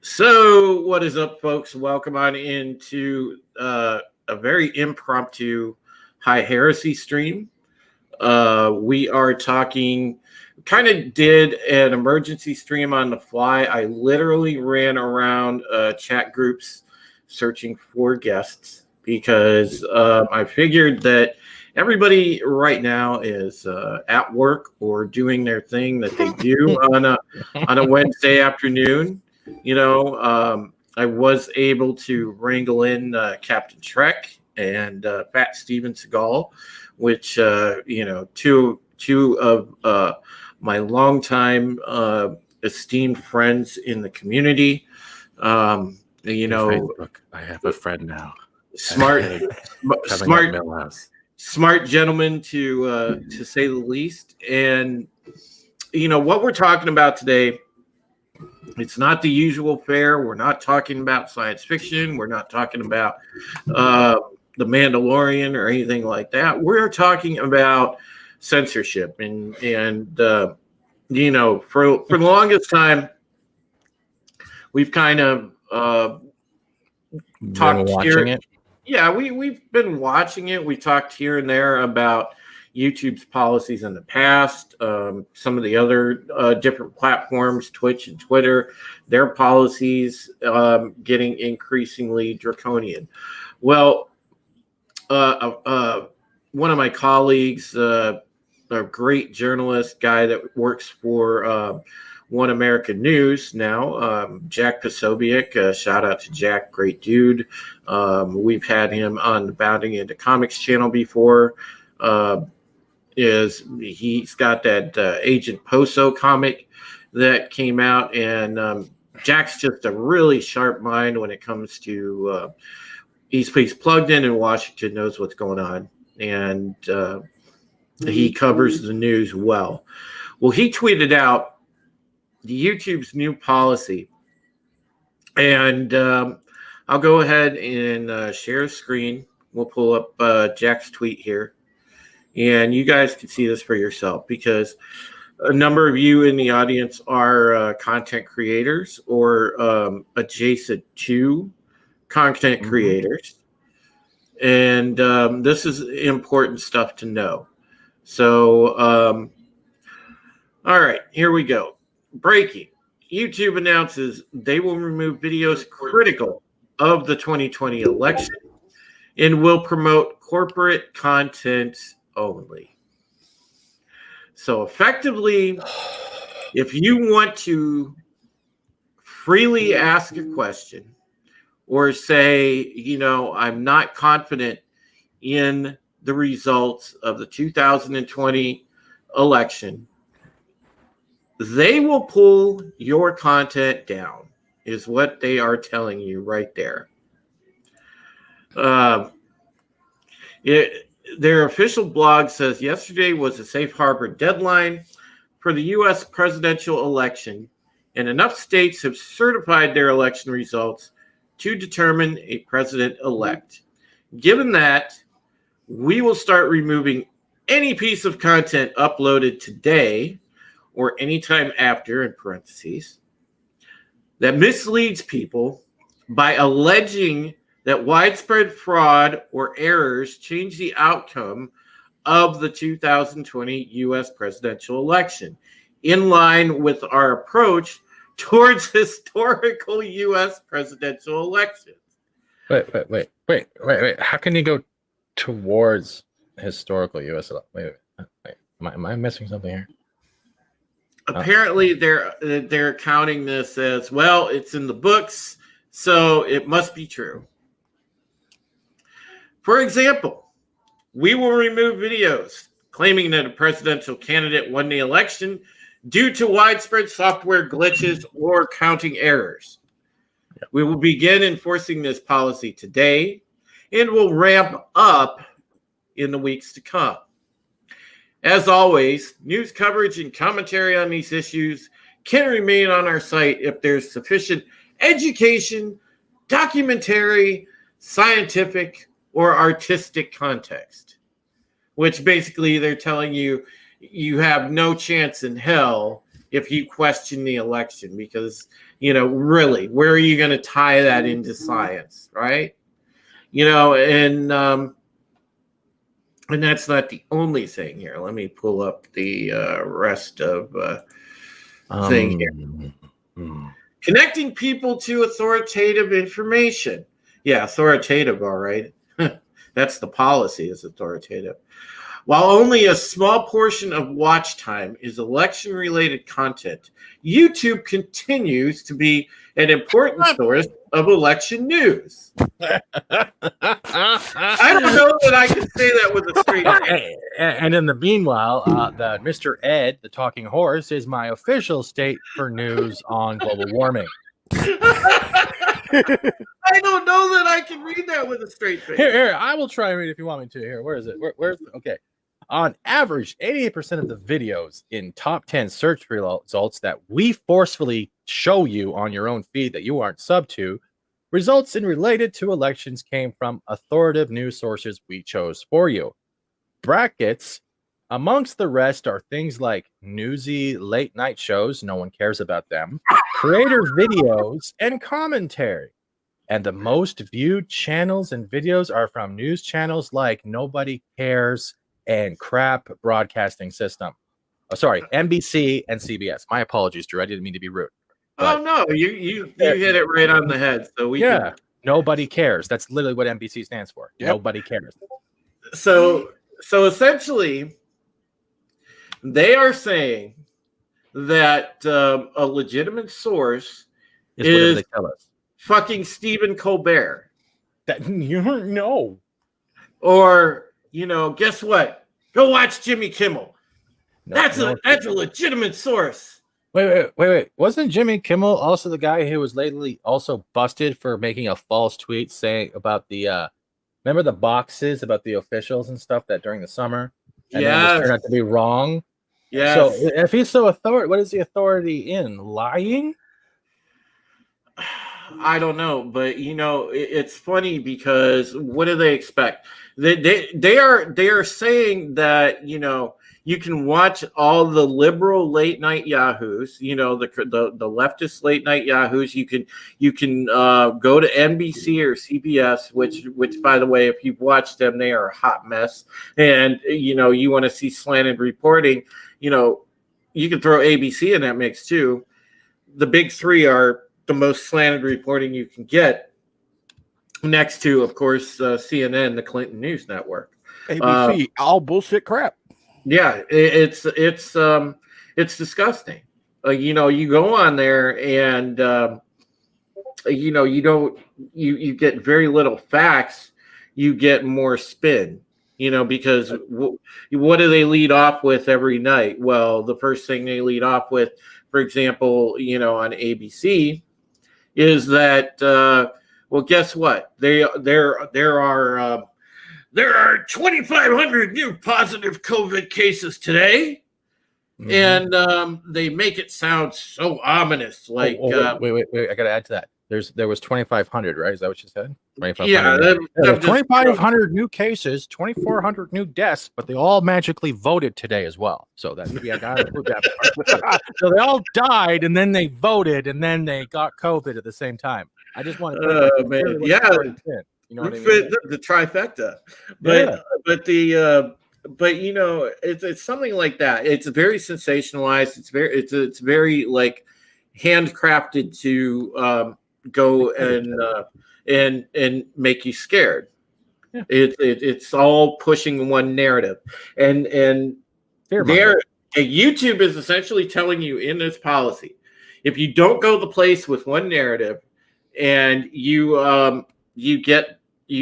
So, what is up, folks? Welcome on into a very impromptu High Heresy stream. We are talking, kind of did an emergency stream on the fly. I literally ran around chat groups searching for guests because I figured that everybody right now is at work or doing their thing that they do on a Wednesday afternoon. I was able to wrangle in Captain Trek and Fat Steven Seagal, which two of my longtime esteemed friends in the community. Facebook. I have a friend now. Smart gentleman to say the least. And what we're talking about today. It's not the usual fare. We're not talking about science fiction. We're not talking about The Mandalorian or anything like that. We're talking about censorship. And for the longest time, we've kind of talked here. Yeah, we've been watching it. We talked here and there about YouTube's policies in the past, some of the other different platforms, Twitch and Twitter, their policies getting increasingly draconian. Well, one of my colleagues, a great journalist, guy that works for One American News now, Jack Posobiec, shout out to Jack, great dude. We've had him on the Bounding Into Comics channel before. He's got that Agent Poso comic that came out, and Jack's just a really sharp mind when it comes to he's plugged in Washington, knows what's going on, and he covers the news well. Well, he tweeted out YouTube's new policy, and I'll go ahead and share a screen. We'll pull up Jack's tweet here. And you guys can see this for yourself because a number of you in the audience are content creators or adjacent to content creators. And this is important stuff to know. So, all right, here we go. Breaking. YouTube announces they will remove videos critical of the 2020 election and will promote corporate content only. So effectively, if you want to freely ask a question or say, I'm not confident in the results of the 2020 election, they will pull your content down, is what they are telling you right there. Their official blog says yesterday was a safe harbor deadline for the U.S. presidential election, and enough states have certified their election results to determine a president-elect. Given that, we will start removing any piece of content uploaded today or anytime after, in parentheses, that misleads people by alleging that widespread fraud or errors change the outcome of the 2020 U.S. presidential election, in line with our approach towards historical U.S. presidential elections. Wait. How can you go towards historical U.S. Wait. Am I missing something here? Apparently, they're counting this as, well, it's in the books, so it must be true. For example, we will remove videos claiming that a presidential candidate won the election due to widespread software glitches or counting errors. Yep. We will begin enforcing this policy today and will ramp up in the weeks to come. As always, news coverage and commentary on these issues can remain on our site if there's sufficient education, documentary, scientific, or artistic context, which basically they're telling you you have no chance in hell if you question the election, because, really, where are you going to tie that into science, right? And that's not the only thing here. Let me pull up the rest of thing here. Connecting people to authoritative information. Yeah, authoritative, all right. That's the policy, is authoritative. While only a small portion of watch time is election-related content, YouTube continues to be an important source of election news. I don't know that I can say that with a straight face. And in the meanwhile, the Mr. Ed, the talking horse, is my official state for news on global warming. I don't know that I can read that with a straight face. Here, I will try and read if you want me to. Here, where is it? Where's okay? On average, 88% of the videos in top 10 search results that we forcefully show you on your own feed that you aren't sub to, results in related to elections came from authoritative news sources we chose for you. Brackets, amongst the rest, are things like newsy late night shows, no one cares about them, creator videos, and commentary. And the most viewed channels and videos are from news channels like Nobody Cares and Crap Broadcasting System. Oh, sorry, NBC and CBS. My apologies, Drew. I didn't mean to be rude. Oh no, you hit it right on the head. So Nobody cares. That's literally what NBC stands for. Yep. Nobody cares. So essentially, they are saying that a legitimate source is they tell us. Fucking Stephen Colbert. That you don't know. Or guess what? Go watch Jimmy Kimmel. That's a legitimate source. Wait. Wasn't Jimmy Kimmel also the guy who was lately also busted for making a false tweet saying about the remember the boxes about the officials and stuff that during the summer? And then it just turned out to be wrong. Yeah. So if he's so authoritative, what is the authority in? Lying? I don't know, but it's funny because what do they expect? They are saying that you can watch all the liberal late night yahoos, the leftist late night yahoos. You can go to NBC or CBS, which by the way, if you've watched them, they are a hot mess. And you want to see slanted reporting, you can throw ABC in that mix too. The big three are the most slanted reporting you can get, next to, of course, CNN, the Clinton News Network. ABC, all bullshit crap. Yeah, it's disgusting. You go on there and you get very little facts. You get more spin. Because what do they lead off with every night? Well, the first thing they lead off with, for example, on ABC, is that well, guess what? There are 2,500 new positive COVID cases today, and they make it sound so ominous. Like, wait! I got to add to that. There was 2,500, right? Is that what you said? 2,500. Yeah, 2,500 new cases, 2,400 new deaths, but they all magically voted today as well. So that I got to prove that part. So they all died, and then they voted, and then they got COVID at the same time. I just want to, you know what I mean? The trifecta, it's something like that. It's very sensationalized. It's very like handcrafted to go and make you scared. Yeah. It's all pushing one narrative, and YouTube is essentially telling you in this policy, if you don't go the place with one narrative, and you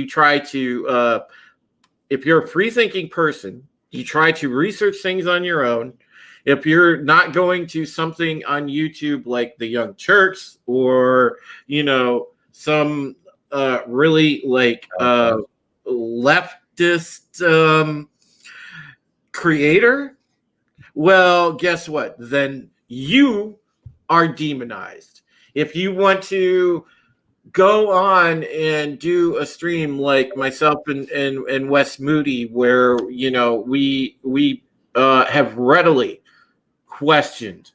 try to if you're a free thinking person, you try to research things on your own. If you're not going to something on YouTube like the Young Turks or some really like leftist creator, well, guess what? Then you are demonized. If you want to go on and do a stream like myself and Wes Moody, where we have readily questioned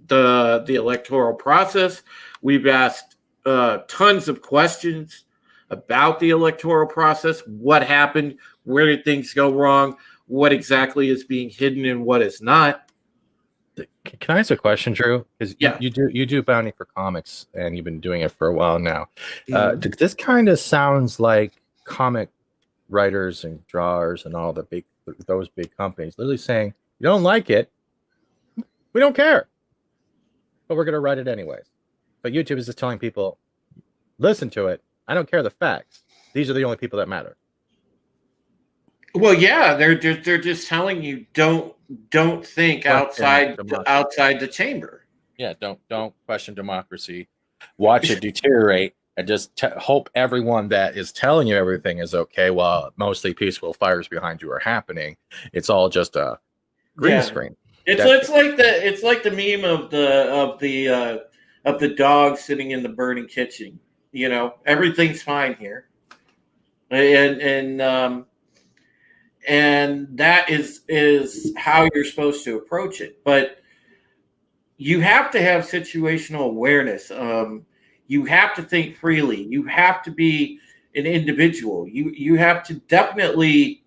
the electoral process. We've asked tons of questions about the electoral process. What happened? Where did things go wrong? What exactly is being hidden and what is not? Can I ask a question, Drew? Because Yeah. you do bounty for comics, and you've been doing it for a while now. This kind of sounds like comic writers and drawers and all those big companies literally saying, "You don't like it, we don't care, but we're going to write it anyways." But YouTube is just telling people, "Listen to it. I don't care the facts. These are the only people that matter." Well, yeah, they're just telling you don't think outside the chamber. Yeah, don't question democracy. Watch it deteriorate, and just hope everyone that is telling you everything is okay while mostly peaceful fires behind you are happening. It's all just a green screen. It's like the meme of the dog sitting in the burning kitchen. You know, everything's fine here, and that is how you're supposed to approach it. But you have to have situational awareness. You have to think freely. You have to be an individual. You have to definitely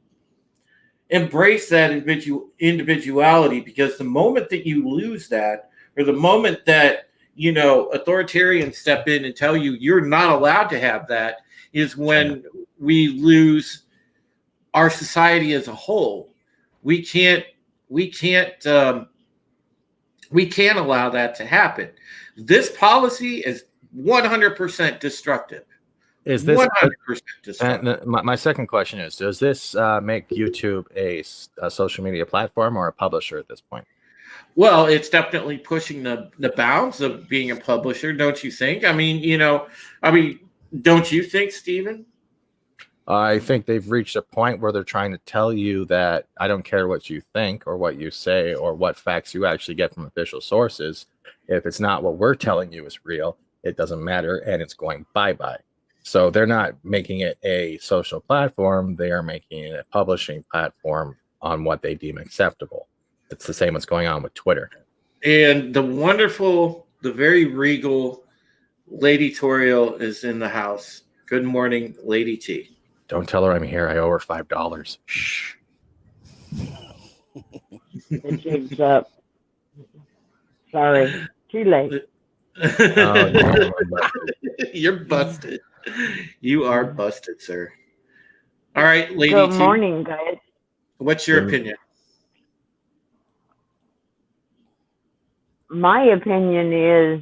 embrace that individuality, because the moment that you lose that, or the moment that authoritarians step in and tell you you're not allowed to have that, is when we lose our society as a whole. We can't allow that to happen. This policy is 100% destructive. Is this 100% destructive? My second question is: does this make YouTube a social media platform or a publisher at this point? Well, it's definitely pushing the bounds of being a publisher, don't you think? I mean, don't you think, Stephen? I think they've reached a point where they're trying to tell you that I don't care what you think or what you say or what facts you actually get from official sources. If it's not what we're telling you is real, it doesn't matter, and it's going bye-bye. So they're not making it a social platform. They are making it a publishing platform on what they deem acceptable. It's the same what's going on with Twitter. And the very regal Lady Toriel is in the house. Good morning, Lady T. Don't tell her I'm here. I owe her $5. Shh. The jig's up. Sorry, too late. Oh, you're busted. You are busted, sir. All right, Lady Good T. morning, guys. What's your opinion? My opinion is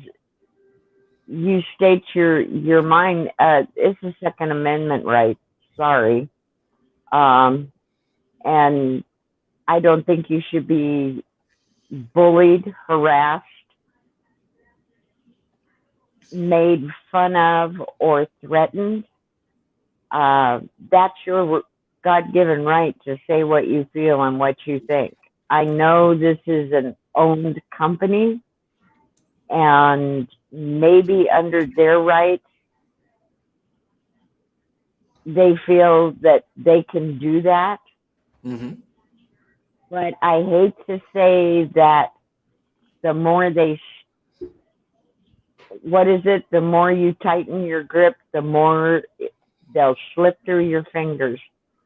you state your mind. It's a Second Amendment right. Sorry. And I don't think you should be bullied, harassed, made fun of, or threatened. That's your God-given right to say what you feel and what you think. I know this is an owned company, and maybe under their rights, they feel that they can do that. Mm-hmm. But I hate to say that the more the more you tighten your grip, the more they'll slip through your fingers.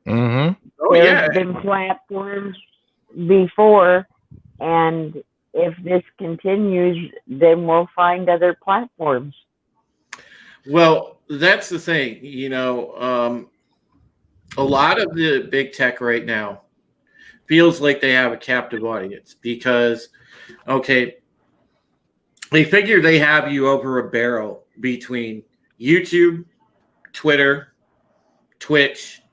Mm-hmm. There's been platforms before, and if this continues, then we'll find other platforms. Well, that's the thing. A lot of the big tech right now feels like they have a captive audience because, they figure they have you over a barrel between YouTube, Twitter, Twitch,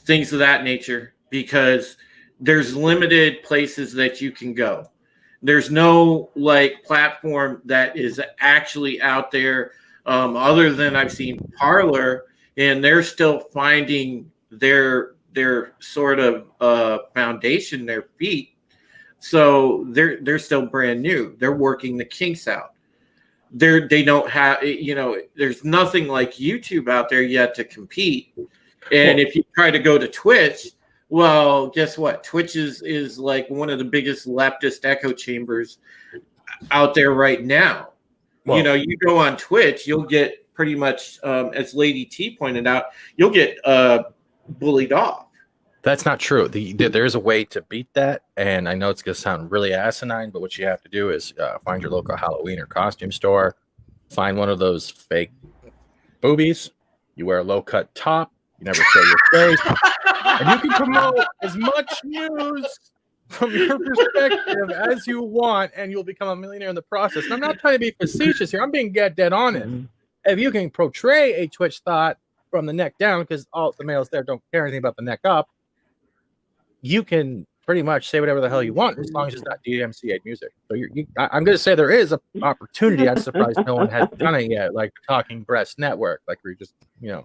things of that nature, because there's limited places that you can go. There's no platform that is actually out there other than I've seen Parler, and they're still finding their sort of foundation, their feet. So they're still brand new. They're working the kinks out. They don't have, there's nothing like YouTube out there yet to compete. And if you try to go to Twitch, well, guess what? Twitch is like one of the biggest leftist echo chambers out there right now. Well, you know, you go on Twitch, you'll get pretty much, as Lady T pointed out, you'll get bullied off. that's not true. There is a way to beat that, and I know it's going to sound really asinine, but what you have to do is find your local Halloween or costume store, find one of those fake boobies. You wear a low-cut top. You never show your face, and you can promote as much news from your perspective as you want, and you'll become a millionaire in the process. And I'm not trying to be facetious here. I'm being dead on it. If you can portray a Twitch thought from the neck down, because all the males there don't care anything about the neck up, you can pretty much say whatever the hell you want as long as it's not DMCA music. So I'm going to say there is an opportunity. I'm surprised no one has done it yet, like Talking Breast Network, like we're just, you know.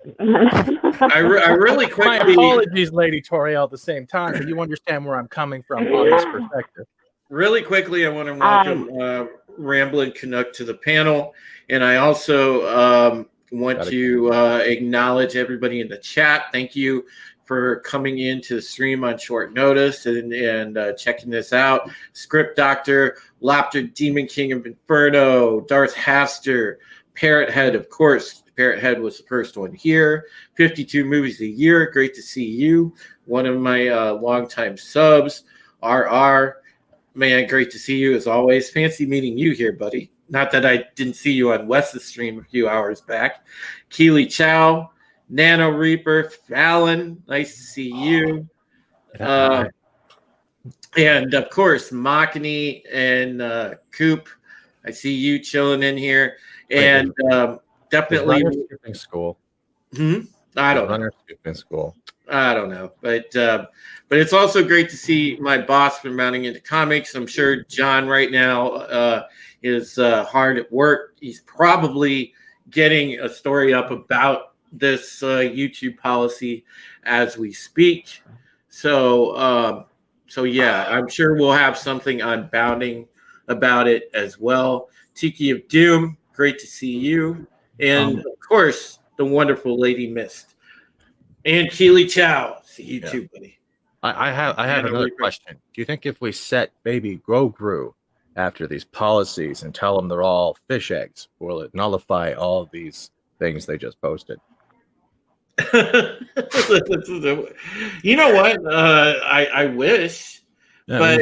I really My quickly. apologies, Lady Toriel, at the same time, but you understand where I'm coming from on this perspective. Really quickly, I want to welcome Ramblin' Canuck to the panel, and I also want to acknowledge everybody in the chat. Thank you for coming into the stream on short notice and checking this out. Script Doctor, Lapter, Demon King of Inferno, Darth Haster, Parrot Head, of course. Parrot Head was the first one here. 52 movies a year. Great to see you. One of my longtime subs, RR. Man, great to see you as always. Fancy meeting you here, buddy. Not that I didn't see you on Wes's stream a few hours back. Keely Chow, Nano Reaper, Fallon, nice to see you. And of course, Machini and Coop. I see you chilling in here. And definitely skipping school. I don't know. Skipping school. I don't know. But it's also great to see my boss from Mounting Into Comics. I'm sure John right now is hard at work. He's probably getting a story up about this YouTube policy as we speak. So yeah, I'm sure we'll have something on Bounding about it as well. Tiki of Doom, great to see you. And of course, the wonderful Lady Mist. And Keely Chow, see you too, buddy. I have another question. Do you think if we set Baby Grogu after these policies and tell them they're all fish eggs, will it nullify all these things they just posted? You know what? I wish, Yeah,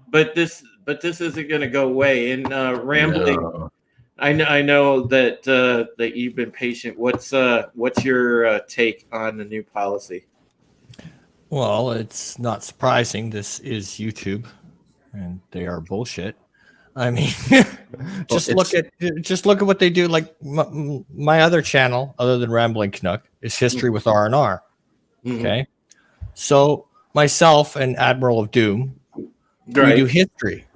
but this isn't going to go away. And Rambling, I know that you've been patient. What's your take on the new policy? Well, it's not surprising. This is YouTube, and they are bullshit. I mean, just look at what they do. Like my other channel, other than Rambling Canuck, is History with R&R. Okay, so myself and Admiral of Doom, we do history.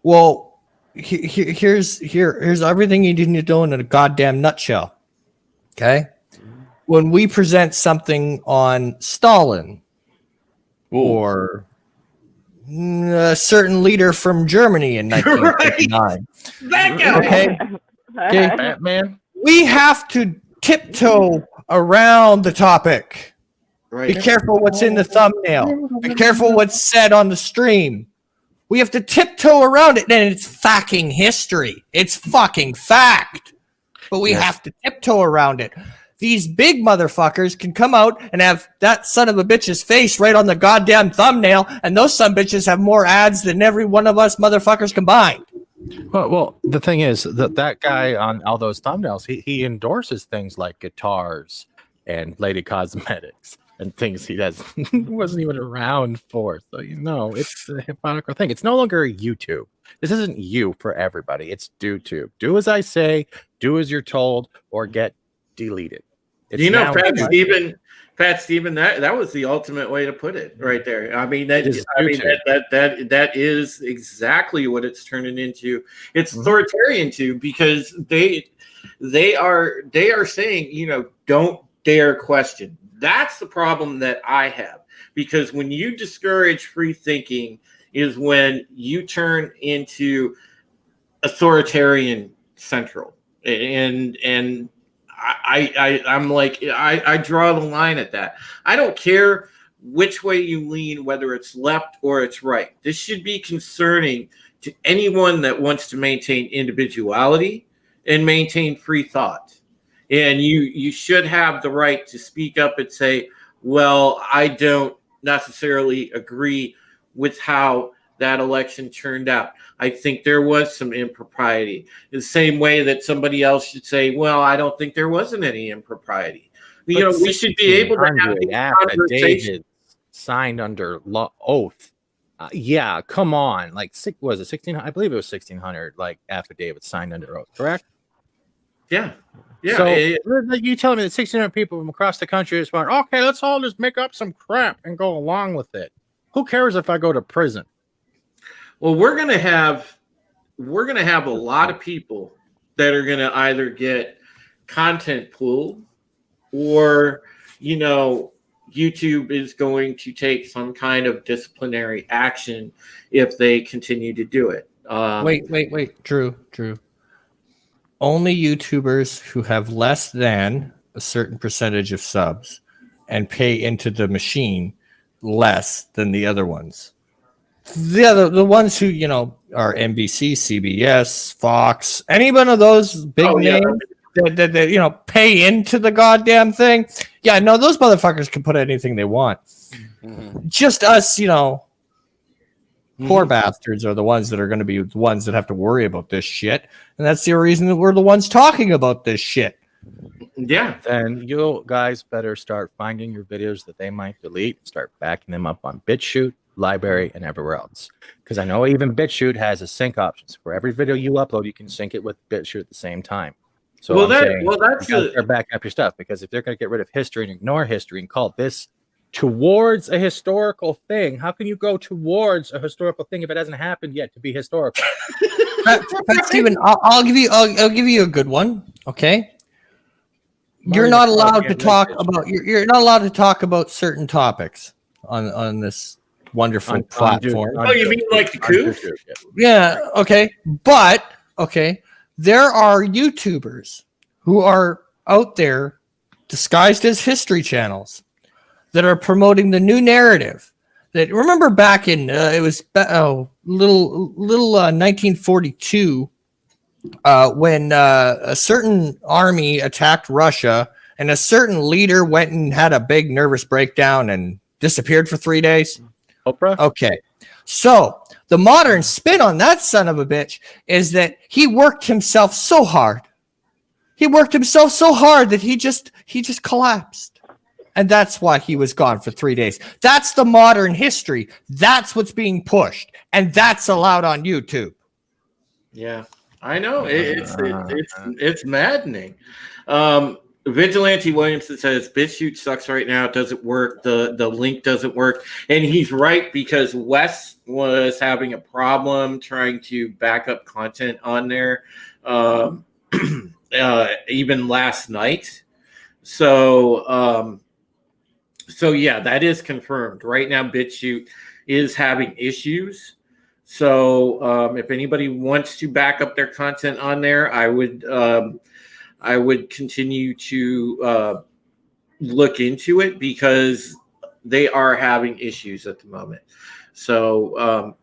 Well, here's everything you need to know in a goddamn nutshell. Okay, when we present something on Stalin or a certain leader from Germany in 1959. That guy. Okay, Batman. We have to tiptoe around the topic. Right. Be careful what's in the thumbnail. Be careful what's said on the stream. We have to tiptoe around it, and it's fucking history. It's fucking fact. But we have to tiptoe around it. These big motherfuckers can come out and have that son of a bitch's face right on the goddamn thumbnail, and those son bitches have more ads than every one of us motherfuckers combined. Well, the thing is that guy on all those thumbnails, he endorses things like guitars and lady cosmetics and things he wasn't even around for. So it's a hypocritical thing. It's no longer YouTube. This isn't you for everybody. It's DoTube. Do as I say, do as you're told, or get deleted. Pat Stephen, that was the ultimate way to put it right there. That is exactly what it's turning into. It's authoritarian too, because they are saying, don't dare question. That's the problem that I have, because when you discourage free thinking is when you turn into authoritarian central. And I'm like, I draw the line at that. I don't care which way you lean, whether it's left or it's right. This should be concerning to anyone that wants to maintain individuality and maintain free thought. And you should have the right to speak up and say, well, I don't necessarily agree with how that election turned out. I think there was some impropriety. The same way that somebody else should say, well, I don't think there wasn't any impropriity. You know, we should be able to have these conversations. Signed under oath. Yeah, come on. Like, was it 1600? I believe it was 1600, like, affidavits signed under oath, correct? Yeah. Yeah. So, you telling me that 1,600 people from across the country just went, okay, let's all just make up some crap and go along with it. Who cares if I go to prison? Well, we're gonna have a lot of people that are gonna either get content pulled, or, you know, YouTube is going to take some kind of disciplinary action if they continue to do it. Wait, Drew. Only YouTubers who have less than a certain percentage of subs and pay into the machine less than the other ones. The ones who, you know, are NBC, CBS, Fox, any one of those big names that you know, pay into the goddamn thing. Yeah, no, those motherfuckers can put anything they want. Mm-hmm. Just us, you know, poor bastards are the ones that are going to be the ones that have to worry about this shit. And that's the reason that we're the ones talking about this shit. Yeah. Then you guys better start finding your videos that they might delete, start backing them up on BitChute, Library, and everywhere else. Because I know even BitChute has a sync options. For every video you upload, you can sync it with BitChute at the same time. So that's backing up your stuff, because if they're going to get rid of history and ignore history and call this towards a historical thing, how can you go towards a historical thing if it hasn't happened yet to be historical? Steven, I'll give you a good one. Okay, you're not allowed to talk about you're not allowed to talk about certain topics on this wonderful platform. Oh, you mean like the coup? Yeah. Okay, but okay. There are YouTubers who are out there disguised as history channels that are promoting the new narrative. That, remember back in it was little 1942 when a certain army attacked Russia and a certain leader went and had a big nervous breakdown and disappeared for 3 days. Oprah? Okay. So the modern spin on that son of a bitch is that he worked himself so hard. He worked himself so hard that he just collapsed. And that's why he was gone for 3 days. That's the modern history. That's what's being pushed. And that's allowed on YouTube. Yeah, I know. It's maddening. Vigilante Williamson says BitChute sucks right now. It doesn't work. The link doesn't work. And he's right, because Wes was having a problem trying to back up content on there even last night. So yeah, that is confirmed. Right now, BitChute is having issues. So if anybody wants to back up their content on there, I would continue to look into it, because they are having issues at the moment. So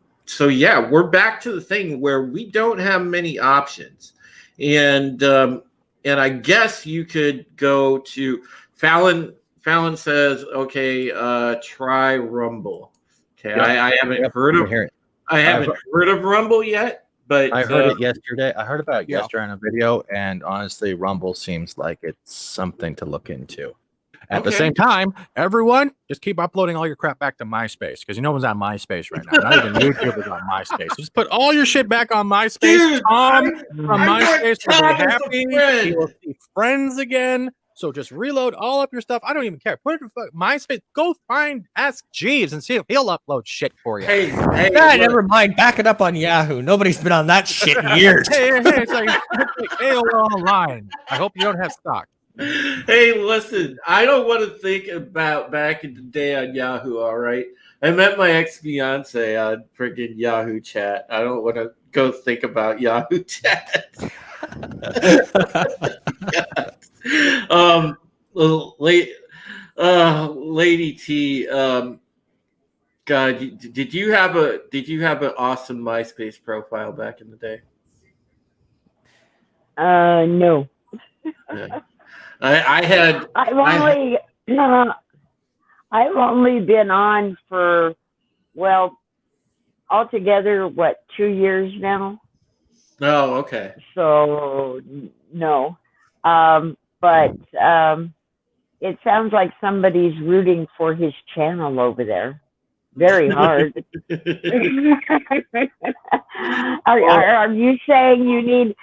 yeah, we're back to the thing where we don't have many options, and I guess you could go to Fallon. Fallon says, okay, try Rumble. Okay, yeah. I haven't heard of it. I haven't heard of Rumble yet. But I heard it yesterday. I heard about it yesterday on a video, and honestly, Rumble seems like it's something to look into. At the same time, everyone, just keep uploading all your crap back to MySpace, because no one's on MySpace right now. Not even YouTube is on MySpace. Just put all your shit back on MySpace. Dude, Tom from MySpace will be happy. He will see friends again. So just reload all up your stuff. I don't even care. Put it in MySpace. Go ask Jeeves and see if he'll upload shit for you. Hey, never mind. Back it up on Yahoo. Nobody's been on that shit in years. It's like AOL Online. I hope you don't have stock. Hey, listen, I don't want to think about back in the day on Yahoo, all right? I met my ex-fiance on freaking Yahoo chat. I don't want to go think about Yahoo chat. Lady T, God, did you have an awesome MySpace profile back in the day? No. Yeah. I had. I've only been on for, well, altogether, 2 years now? Oh, okay. So, no. But it sounds like somebody's rooting for his channel over there. Very hard. Are you saying you need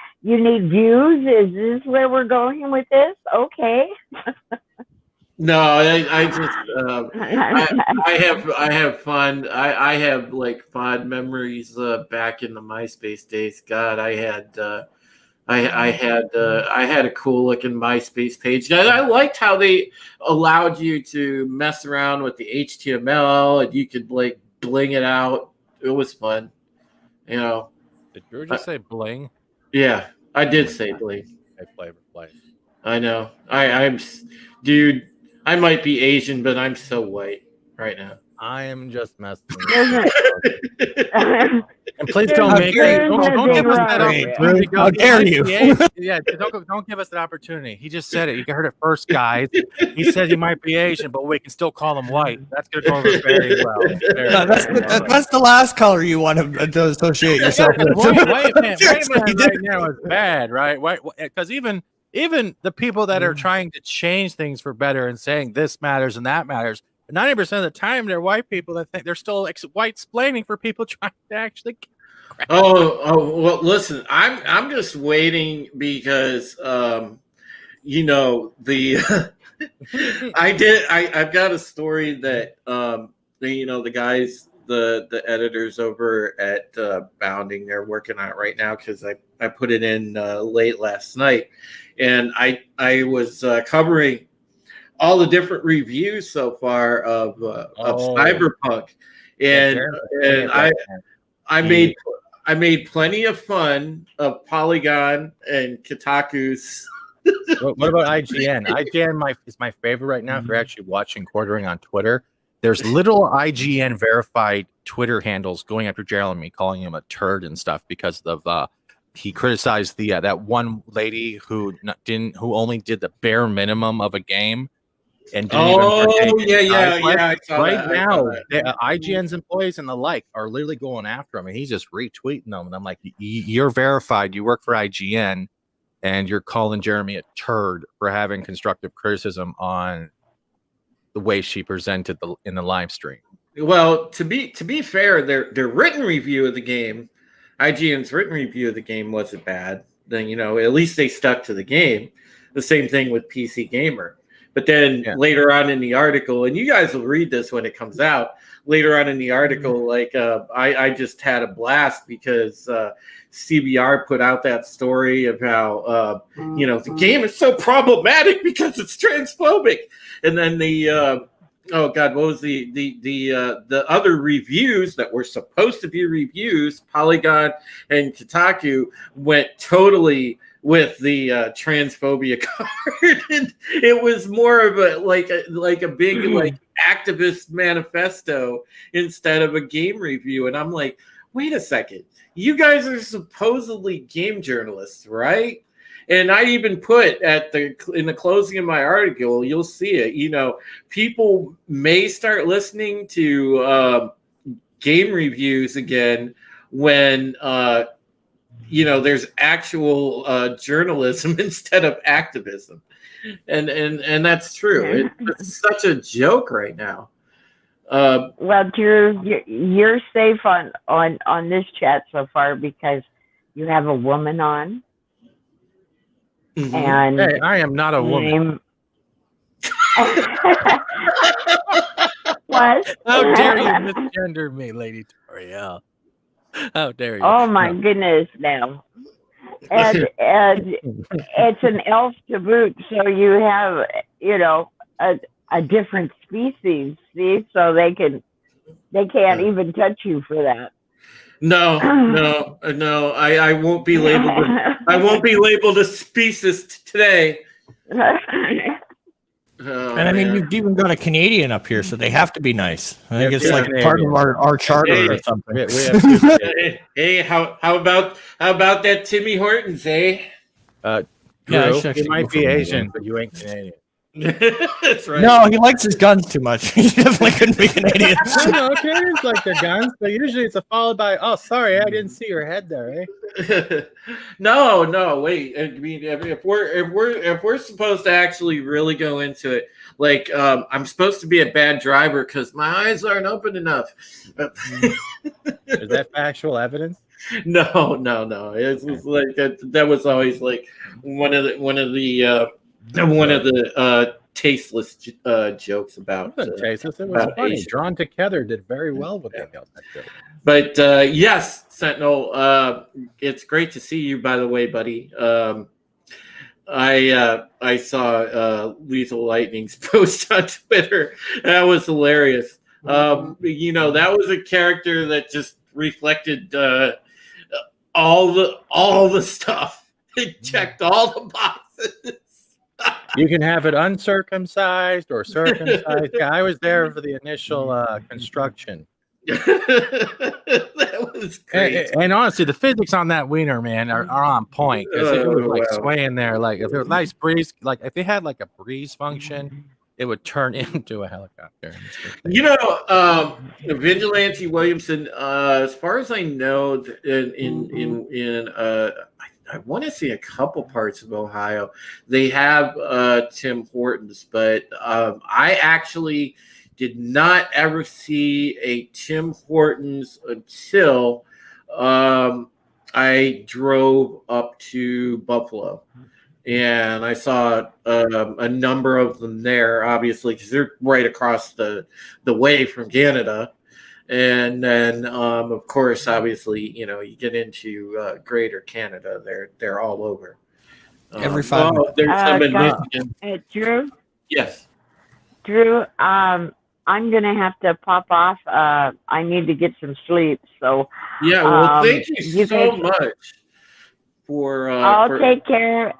views? Is this where we're going with this? Okay. No, I just I have fun. I have like fond memories back in the MySpace days. God, I had a cool looking MySpace page. And I liked how they allowed you to mess around with the HTML and you could like bling it out. It was fun, you know. Did Drew just say bling? Yeah, I did say bling. I flavor play. I know. I'm, dude. I might be Asian, but I'm so white right now. I am just messing with you. And please don't make dare me. you. Don't give us that opportunity. How dare you? Yeah, don't give us that opportunity. He just said it. You heard it first, guys. He said he might be Asian, but we can still call him white. That's going to go over very well. No, that's the last color you want to associate yourself with. White man right now is bad, right? Because even the people that are trying to change things for better and saying this matters and that matters, 90% of the time they're white people that think they're still white splaining for people trying to actually. Oh well, listen, I'm just waiting because you know the I've got a story that the guys, the editors over at Bounding, they're working on it right now because I put it in late last night, and I was covering all the different reviews so far of Cyberpunk, and I made plenty of fun of Polygon and Kotaku's. What about IGN? IGN is my favorite right now. If you're actually watching Quartering on Twitter, there's little IGN verified Twitter handles going after Jeremy, calling him a turd and stuff because of he criticized the that one lady who only did the bare minimum of a game. And I saw right now, IGN's employees and the like are literally going after him, and he's just retweeting them. And I'm like, "You're verified. You work for IGN, and you're calling Jeremy a turd for having constructive criticism on the way she presented in the live stream." Well, to be fair, their written review of the game, IGN's written review of the game wasn't bad. Then at least they stuck to the game. The same thing with PC Gamer. But then later on in the article, and you guys will read this when it comes out, later on in the article, I just had a blast because CBR put out that story of how, the game is so problematic because it's transphobic. And then what was the other reviews that were supposed to be reviews, Polygon and Kotaku, went totally with the transphobia card. And it was more of a big activist manifesto instead of a game review. And I'm like, wait a second, you guys are supposedly game journalists, right? And I even put in the closing of my article, you'll see it. People may start listening to game reviews again when there's actual journalism instead of activism, and that's true. It's such a joke right now. Well, Drew, you're safe on this chat so far because you have a woman on, and hey, I am not a woman. What? How dare you misgender me, Lady Toriel? How dare you? Oh my goodness! Now, and it's an elf to boot, so you have a different species. See, so they can't even touch you for that. No. I won't be labeled. I won't be labeled a species today. Oh, And I mean, man. you've even got a Canadian up here, so they have to be nice. I think it's Yeah, like part of our charter Hey, or something. We have two Hey, how about that Timmy Hortons, eh? Yeah, Drew, I should you actually might go be for one. Asian, but you ain't Canadian. That's right. No, he likes his guns too much. He definitely couldn't be Canadian. No, Canadians like their guns, but usually it's followed by, "Oh, sorry, I didn't see your head there." Eh? No, wait. I mean, if we're supposed to actually really go into it, like I'm supposed to be a bad driver because my eyes aren't open enough. Is that factual evidence? No. It's just like that was always like one of the tasteless jokes about. It was about funny. Asian. Drawn Together did very well with that joke. But yes, Sentinel, it's great to see you. By the way, buddy, I saw Lethal Lightning's post on Twitter. That was hilarious. That was a character that just reflected all the stuff. It checked all the boxes. You can have it uncircumcised or circumcised. Yeah, I was there for the initial construction. That was great. And honestly, the physics on that wiener, man, are on point because it was like wow. swaying there. Like if there was nice breeze, like if they had like a breeze function, it would turn into a helicopter. Vigilante Williamson. As far as I know, in I want to see a couple parts of Ohio. They have Tim Hortons, but I actually did not ever see a Tim Hortons until I drove up to Buffalo. And I saw a number of them there, obviously, because they're right across the way from Canada. And then, of course, obviously, you get into Greater Canada. They're all over. Every 5 minutes. There's some in God. Michigan. Drew, Yes. I'm gonna have to pop off. I need to get some sleep. So Yeah. Well, thank you you so guys- much for. I'll take care.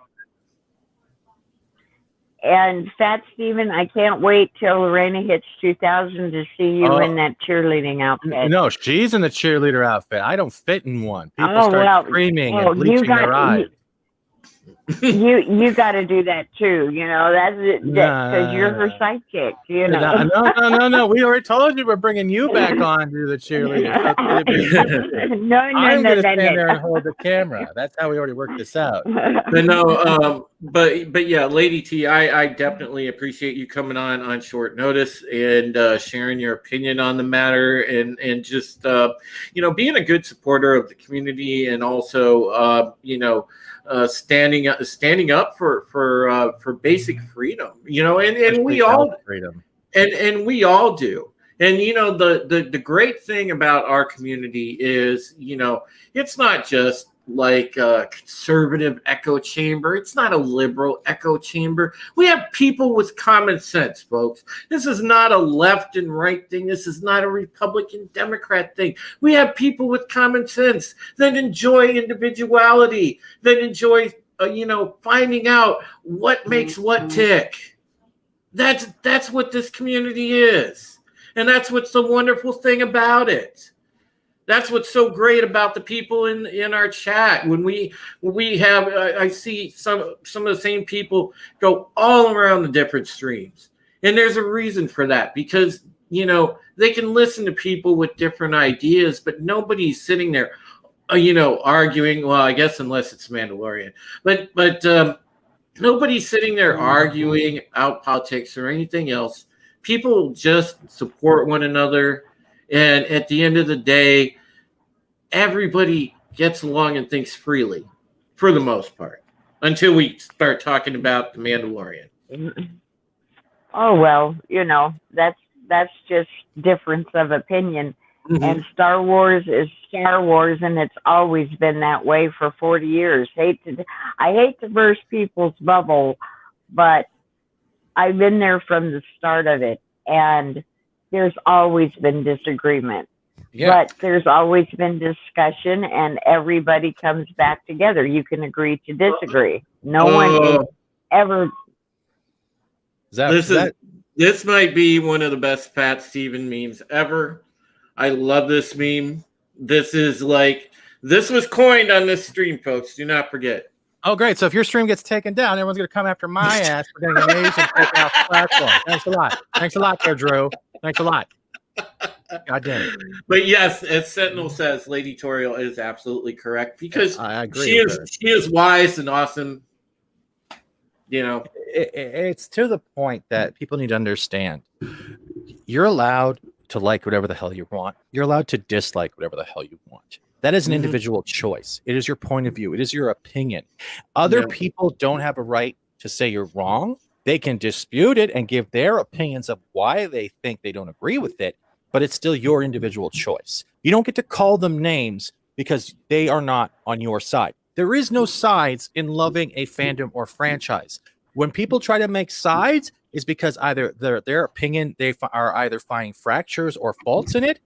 And Fat Steven, I can't wait till Lorena hits 2000 to see you in that cheerleading outfit. No, she's in the cheerleader outfit. I don't fit in one. People Oh, start well, screaming well, and bleaching their eyes. You got to do that too. That's it because you're her sidekick. No. We already told you we're bringing you back on to the cheerleader. No. I'm going to stand there and hold the camera. That's how we already worked this out. But no, but yeah, Lady T, I definitely appreciate you coming on short notice and sharing your opinion on the matter and just being a good supporter of the community and also standing up for basic freedom, and we all freedom, and we all do. And the great thing about our community is it's not just like a conservative echo chamber. It's not a liberal echo chamber. We have people with common sense, folks. This is not a left and right thing. This is not a Republican Democrat thing. We have people with common sense that enjoy individuality, that enjoy finding out what makes what tick. That's what this community is. And that's what's the wonderful thing about it. That's what's so great about the people in our chat. When we have, I see some of the same people go all around the different streams, and there's a reason for that because they can listen to people with different ideas, but nobody's sitting there, arguing. Well, I guess unless it's Mandalorian, but nobody's sitting there arguing out politics or anything else. People just support one another. And at the end of the day, everybody gets along and thinks freely, for the most part, until we start talking about the Mandalorian. Oh well, that's just difference of opinion. Mm-hmm. And Star Wars is Star Wars, and it's always been that way for 40 years. I hate to burst people's bubble, but I've been there from the start of it, and there's always been disagreement. Yeah. But there's always been discussion, and everybody comes back together. You can agree to disagree. No one is ever. This might be one of the best Pat Steven memes ever. I love this meme. This was coined on this stream, folks. Do not forget. Oh, great. So if your stream gets taken down, everyone's going to come after my ass for getting an Asian taken off the platform. Thanks a lot. Thanks a lot there, Drew. Thanks a lot. God damn it. But yes, as Sentinel says, Lady Toriel is absolutely correct because I agree she is wise and awesome. You know, it's to the point that people need to understand. You're allowed to like whatever the hell you want. You're allowed to dislike whatever the hell you want. That is an individual choice. It is your point of view. It is your opinion. Other people don't have a right to say you're wrong. They can dispute it and give their opinions of why they think they don't agree with it, but it's still your individual choice. You don't get to call them names because they are not on your side. There is no sides in loving a fandom or franchise. When people try to make sides, it's because either their opinion, they are either finding fractures or faults in it,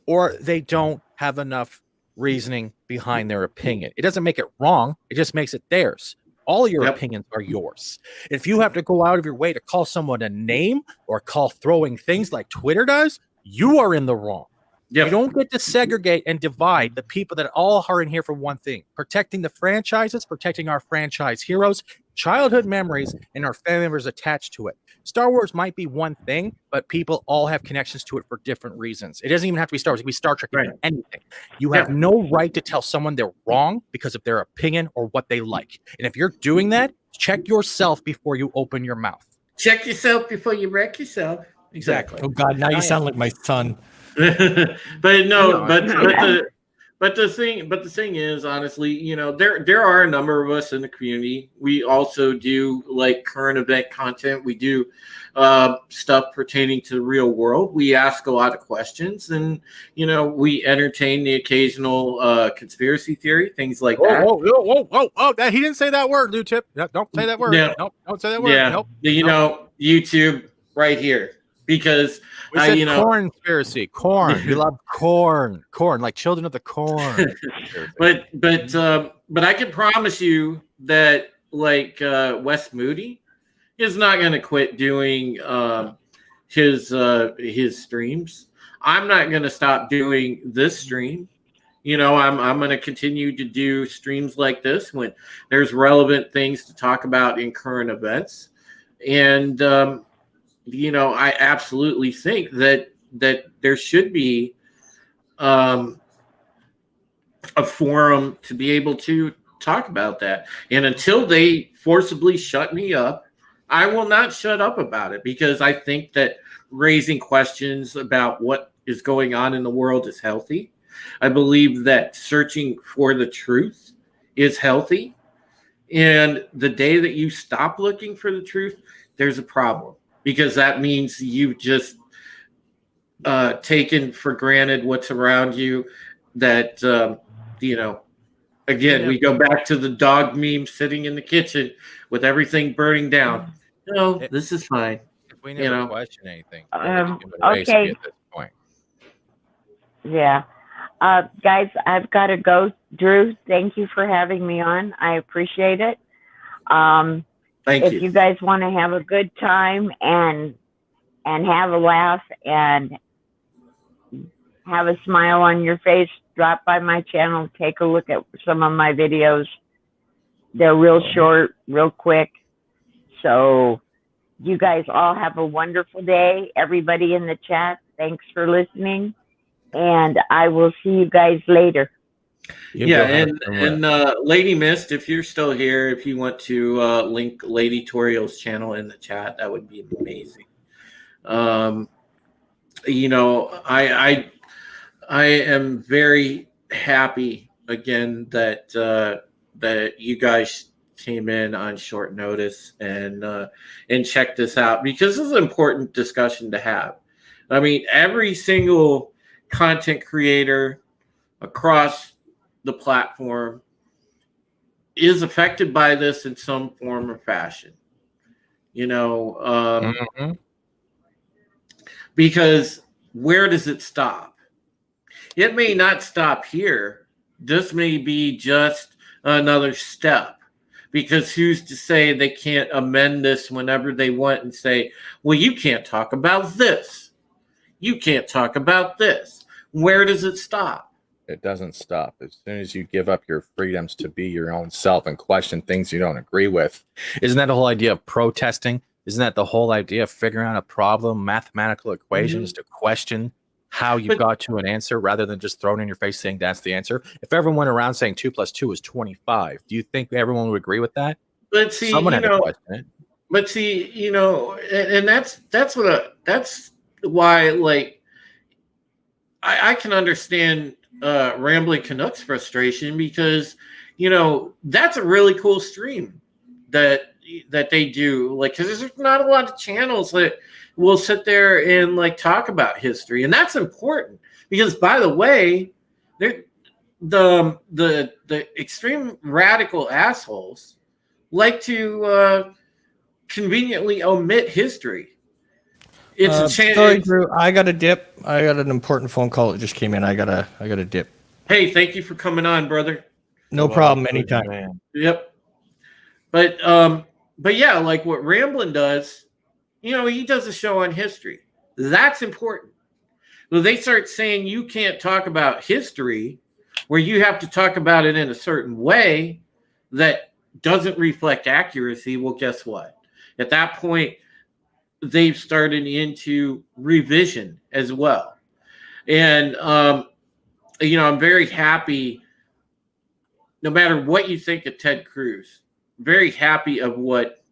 or they don't have enough reasoning behind their opinion. It doesn't make it wrong. It just makes it theirs. All your opinions are yours. If you have to go out of your way to call someone a name or call throwing things like Twitter does, you are in the wrong. You don't get to segregate and divide the people that all are in here for one thing: protecting the franchises, protecting our franchise heroes, childhood memories, and our family members attached to it. Star Wars might be one thing, but people all have connections to it for different reasons. It doesn't even have to be Star Wars. It can be Star Trek, anything. You have no right to tell someone they're wrong because of their opinion or what they like. And if you're doing that, check yourself before you open your mouth. Check yourself before you wreck yourself. Exactly. Oh God, now you sound like my son. But the thing is, honestly, you know, there are a number of us in the community. We also do like current event content. We do stuff pertaining to the real world. We ask a lot of questions, and you know, we entertain the occasional conspiracy theory, things like that. Whoa! He didn't say that word, Tip. Don't say that word. Yeah. Nope, don't say that word. Yeah. Nope. You know, YouTube right here. Because we said corn conspiracy, corn. We love corn, like children of the corn. but I can promise you that like Wes Moody is not going to quit doing his streams. I'm not going to stop doing this stream. You know, I'm going to continue to do streams like this when there's relevant things to talk about in current events, and you know, I absolutely think that there should be a forum to be able to talk about that. And until they forcibly shut me up, I will not shut up about it, because I think that raising questions about what is going on in the world is healthy. I believe that searching for the truth is healthy. And the day that you stop looking for the truth, there's a problem. Because that means you've just taken for granted what's around you. That, you know, again, we go back to the dog meme sitting in the kitchen with everything burning down. No, this is fine. If we never question anything, okay. At this point. Yeah. Guys, I've got to go. Drew, thank you for having me on. I appreciate it. If you guys want to have a good time and have a laugh and have a smile on your face, drop by my channel, take a look at some of my videos. They're real short, real quick. So you guys all have a wonderful day. Everybody in the chat, thanks for listening. And I will see you guys later. And Lady Mist, if you're still here, if you want to link Lady Toriel's channel in the chat, that would be amazing. You know, I am very happy again that you guys came in on short notice and checked this out, because this is an important discussion to have. I mean, every single content creator across the platform is affected by this in some form or fashion, you know, because where does it stop? It may not stop here. This may be just another step, because who's to say they can't amend this whenever they want and say, well, you can't talk about this. You can't talk about this. Where does it stop? It doesn't stop. As soon as you give up your freedoms to be your own self and question things you don't agree with. Isn't that the whole idea of protesting? Isn't that the whole idea of figuring out a problem, mathematical equations to question how you got to an answer rather than just throwing in your face saying that's the answer? If everyone went around saying 2 + 2 is 25, do you think everyone would agree with that? But see, Someone had to question it. But see, and that's why, like, I can understand Rambling Canucks frustration, because that's a really cool stream that they do, like, because there's not a lot of channels that will sit there and like talk about history, and that's important because, by the way, the extreme radical assholes like to conveniently omit history. It's a chance. Sorry, Drew. I got a dip. I got an important phone call that just came in. I gotta dip. Hey, thank you for coming on, brother. No problem. Anytime. Man. Yep. But yeah, like what Ramblin' does, he does a show on history. That's important. Well, they start saying you can't talk about history, where you have to talk about it in a certain way that doesn't reflect accuracy. Well, guess what? At that point, they've started into revision as well. And, I'm very happy, no matter what you think of Ted Cruz, very happy of what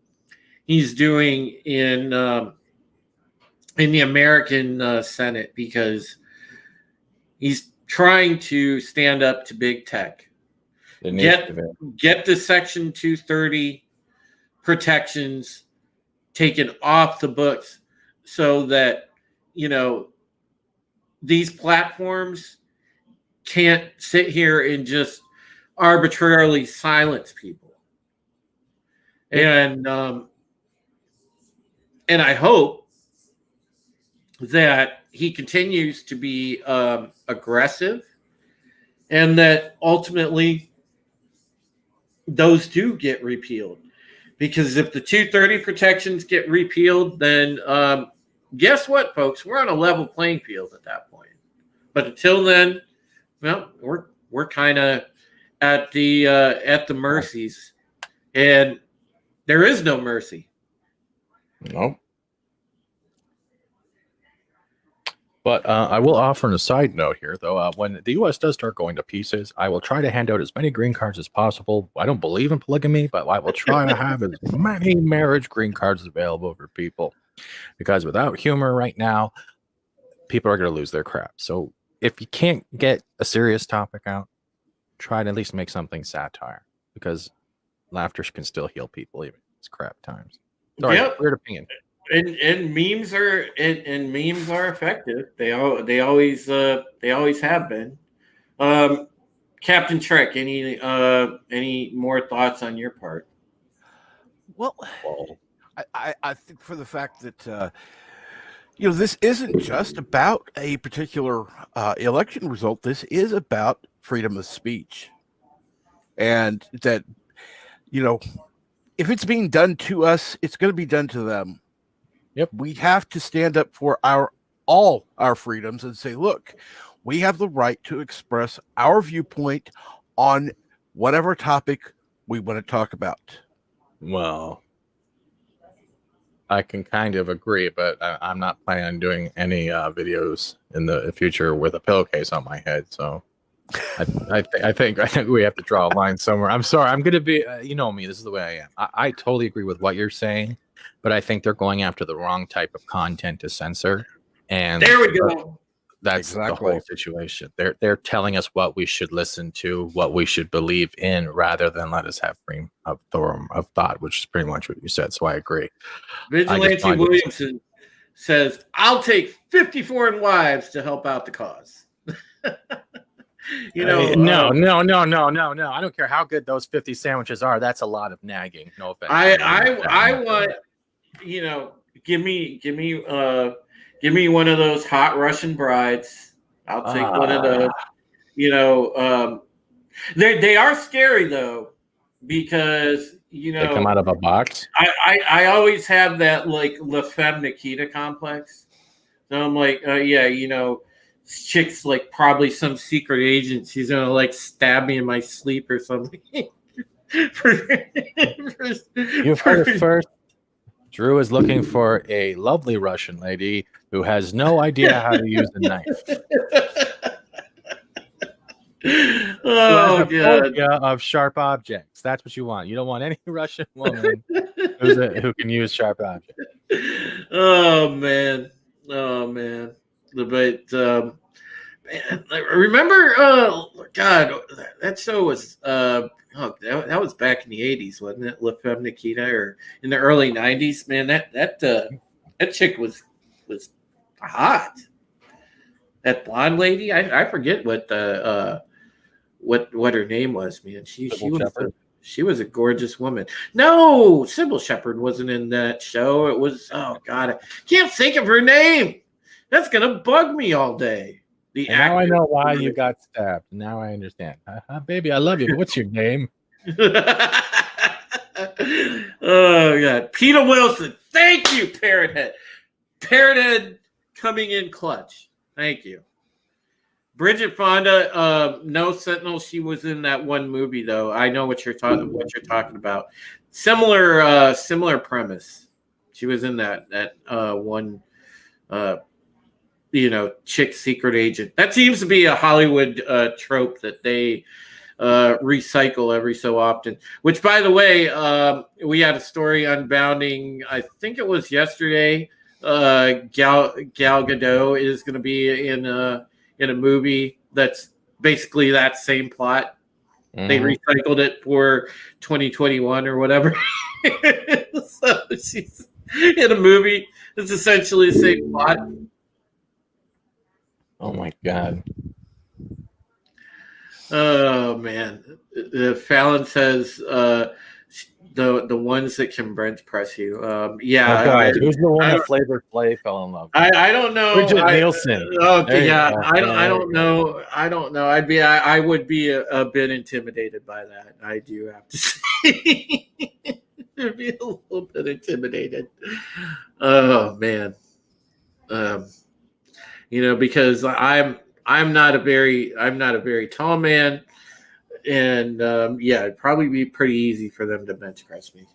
he's doing in the American Senate, because he's trying to stand up to big tech. Get the Section 230 protections taken off the books so that, these platforms can't sit here and just arbitrarily silence people. And I hope that he continues to be aggressive, and that ultimately those do get repealed. Because if the 230 protections get repealed, then guess what, folks? We're on a level playing field at that point. But until then, well, we're kind of at the mercies, and there is no mercy. No. But I will offer on a side note here, though. When the U.S. does start going to pieces, I will try to hand out as many green cards as possible. I don't believe in polygamy, but I will try to have as many marriage green cards available for people. Because without humor right now, people are going to lose their crap. So if you can't get a serious topic out, try to at least make something satire. Because laughter can still heal people, even if it's crap times. Sorry, weird opinion. And memes are effective. They always have been. Captain Trek, any more thoughts on your part? Well, I think for the fact that this isn't just about a particular election result. This is about freedom of speech, and that if it's being done to us, it's going to be done to them. Yep. We have to stand up for all our freedoms and say, look, we have the right to express our viewpoint on whatever topic we want to talk about. Well, I can kind of agree, but I'm not planning on doing any videos in the future with a pillowcase on my head. So I think we have to draw a line somewhere. I'm sorry. I'm going to be, me, this is the way I am. I totally agree with what you're saying, but I think they're going after the wrong type of content to censor. And there we go. That's exactly the whole situation. They're telling us what we should listen to, what we should believe in, rather than let us have freedom of thought, which is pretty much what you said. So I agree. Vigilante Williamson says, "I'll take 50 foreign wives to help out the cause." No. I don't care how good those 50 sandwiches are. That's a lot of nagging. No offense. I want, give me one of those hot Russian brides. I'll take one of those. They are scary though, because you They come know, out of a box. I always have that like La Femme Nikita complex. So I'm like, yeah, you know, this chick's like probably some secret agent. She's gonna like stab me in my sleep or something. You've heard it first. Drew is looking for a lovely Russian lady who has no idea how to use a knife. Oh, Who has a God. phobia of sharp objects. That's what you want. You don't want any Russian woman who can use sharp objects. Oh, man. Oh, man. But, man, remember, God, that show was, that was back in the 80s, wasn't it? La Femme Nikita, or in the early 90s, man. That chick was hot. That blonde lady, I forget what what her name was, man. She was a gorgeous woman. No, Sybil Shepherd wasn't in that show. It was, oh God, I can't think of her name. That's gonna bug me all day. Now I know why you got stabbed. Now I understand. Baby, I love you. But what's your name? Oh God, Peter Wilson. Thank you, Parrothead. Parrothead coming in clutch. Thank you. Bridget Fonda, no Sentinel. She was in that one movie though. I know what you're talking about. Similar premise. She was in that one chick secret agent. That seems to be a Hollywood trope that they recycle every so often. Which, by the way, we had a story unbounding. I think it was yesterday. Gal Gadot is going to be in a movie that's basically that same plot. Mm-hmm. They recycled it for 2021 or whatever. So she's in a movie. It's essentially the same plot. Oh my God. Oh man. Fallon says the ones that can bench press you. Yeah. Oh God, who's the one that Flavored Flav fell in love with? I don't know. Bridget Nielsen. Okay, yeah. I don't know. I don't know. I would be a bit intimidated by that. I do have to say. I'd be a little bit intimidated. Oh man. Because I'm not a very tall man. And it'd probably be pretty easy for them to bench press me.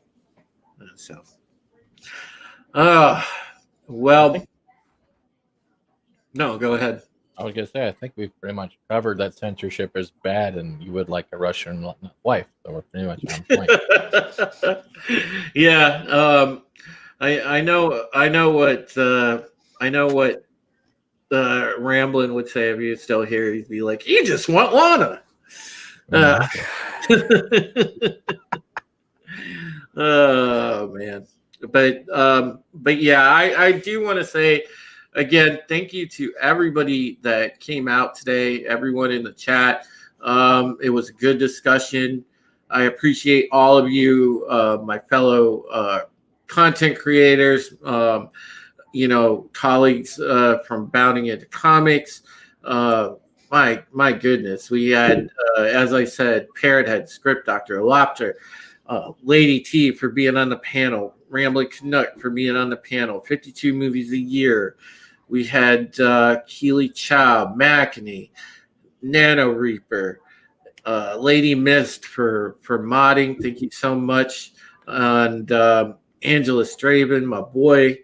No, go ahead. I was gonna say, I think we've pretty much covered that censorship is bad, and you would like a Russian wife. So we're pretty much on point. Yeah, I know what Ramblin would say if he was still here. He'd be like, "You just want Lana." Oh man, but yeah, I do want to say again, thank you to everybody that came out today, everyone in the chat. It was a good discussion. I appreciate all of you, my fellow content creators, colleagues from Bounding Into Comics. My goodness, we had, as I said, Parrothead, Script Doctor, Lopter, Lady T for being on the panel, Rambling Canuck for being on the panel, 52 movies a year. We had Keely Chow, Mackney, Nano Reaper, Lady Mist for modding. Thank you so much. And Angela Straven, my boy.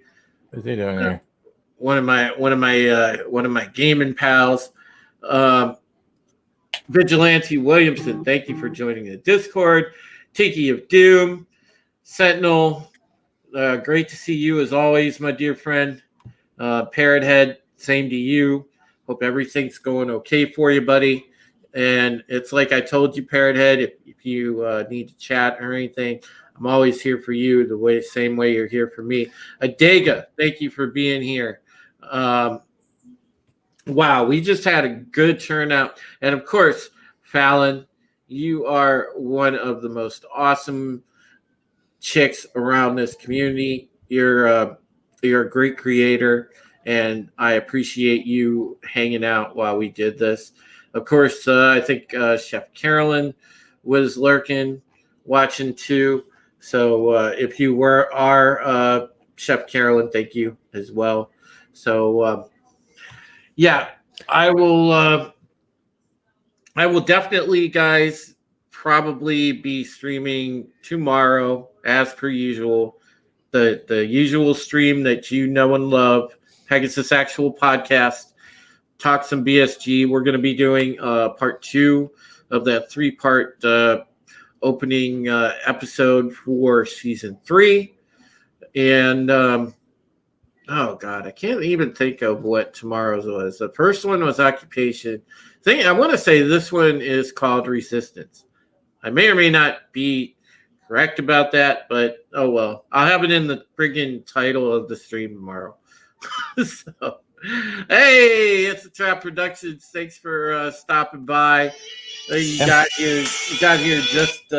What's he doing there? One of my gaming pals. Vigilante Williamson, thank you for joining the Discord. Tiki of Doom, Sentinel, great to see you as always, my dear friend. Parrothead, same to you. Hope everything's going okay for you, buddy. And it's like I told you, Parrothead, if you need to chat or anything, I'm always here for you the same way you're here for me. Adega, thank you for being here. Wow, we just had a good turnout. And of course, Fallon, you are one of the most awesome chicks around this community. You're a great creator, and I appreciate you hanging out while we did this. Of course, I think Chef Carolyn was lurking, watching too. So if you are Chef Carolyn, thank you as well. So yeah, I will definitely, guys, probably be streaming tomorrow as per usual. The usual stream that you know and love, Pegasus Actual Podcast, Talk Some BSG. We're going to be doing part 2 of that 3-part opening episode for season 3. And oh God, I can't even think of what tomorrow's was. The first one was Occupation. I want to say this one is called Resistance. I may or may not be correct about that, but oh well. I'll have it in the friggin' title of the stream tomorrow. So, hey, it's the Trap Productions. Thanks for stopping by. You got here just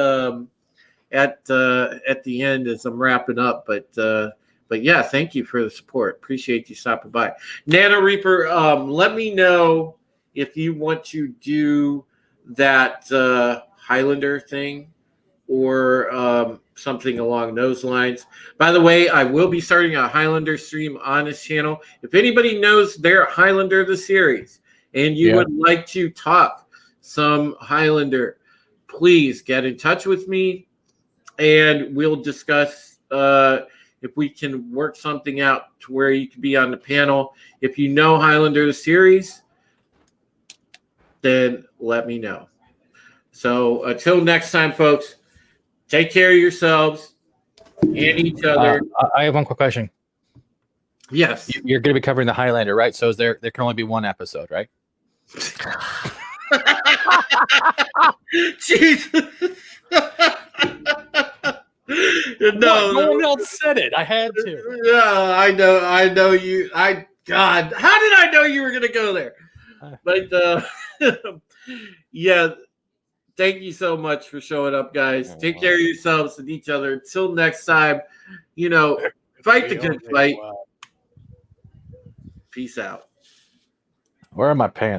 at the end as I'm wrapping up, but yeah, thank you for the support. Appreciate you stopping by. Nano Reaper, let me know if you want to do that Highlander thing or something along those lines. By the way, I will be starting a Highlander stream on this channel. If anybody knows their Highlander the series and you would like to talk some Highlander, please get in touch with me and we'll discuss if we can work something out to where you can be on the panel. If you know Highlander the series, then let me know. So until next time, folks, take care of yourselves and each other. I have one quick question. Yes. You're going to be covering the Highlander, right? So there can only be one episode, right? Jesus. No one else said it. I had to. Yeah, I know you. God, how did I know you were gonna go there? But yeah, thank you so much for showing up, guys. Take care of yourselves and each other. Until next time, fight the good fight. Peace out. Where are my pants?